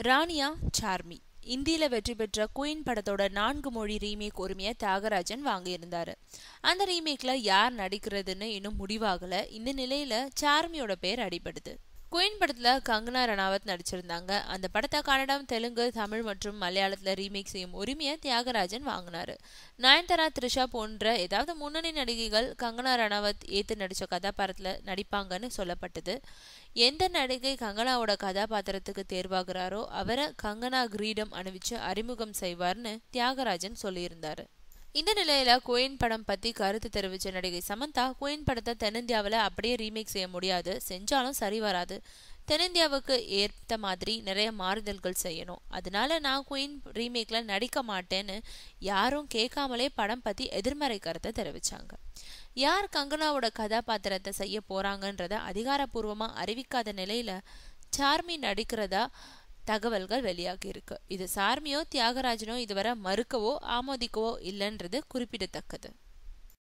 ராணியா சார்மி இந்தியில வெற்றி பெற்ற குயின் படத்தோட 4 மொழி ரீமேக் உரிமையை தியாகராஜன் வாங்கியிருந்தாரு. அந்த ரீமேக்ல யார் நடிக்கிறதுன்னு இன்னும் முடிவாகல. இந்த நிலையில சார்மியோட பேர் அடிபடுது. குயின் படத்துல கங்கனா ரணாவத் நடிச்சிருந்தாங்க. அந்த படத்தை கன்னடம், தெலுங்கு, தமிழ் மற்றும் மலையாளத்துல ரீமேக் செய்யும் உரிமையை தியாகராஜன் வாங்கினாரு. நயன்தாரா, த்ரிஷா போன்ற ஏதாவது முன்னணி நடிகைகள் கங்கனா ரணாவத் ஏத்து நடிச்ச கதாபாத்திரத்துல நடிப்பாங்கன்னு சொல்லப்பட்டது. எந்த நடிகை கங்கனாவோட கதாபாத்திரத்துக்கு தேர்வாகிறாரோ அவரை கங்கனா கிரீடம் அணிவிச்சு அறிமுகம் செய்வார்னு தியாகராஜன் சொல்லியிருந்தாரு. இந்த நிலையில குயின் படம் பத்தி கருத்து தெரிவிச்ச நடிகை சமந்தா, குயின் படத்தை தென்னிந்தியாவில அப்படியே ரீமேக் செய்ய முடியாது, செஞ்சாலும் சரி வராது, தென்னிந்தியாவுக்கு ஏற்ற மாதிரி நிறைய மாறுதல்கள் செய்யணும், அதனால நான் குயின் ரீமேக்ல நடிக்க மாட்டேன்னு யாரும் கேட்காமலே படம் பத்தி எதிர்மறை கருத்தை தெரிவிச்சாங்க. யார் கங்கனாவோட கதாபாத்திரத்தை செய்ய போறாங்கன்றத அதிகாரப்பூர்வமா அறிவிக்காத நிலையில சார்மி நடிக்கிறதா தகவல்கள் வெளியாகி இருக்கு. இது சார்மியோ தியாகராஜனோ இதுவரை மறுக்கவோ ஆமோதிக்கவோ இல்லைன்றது குறிப்பிடத்தக்கது.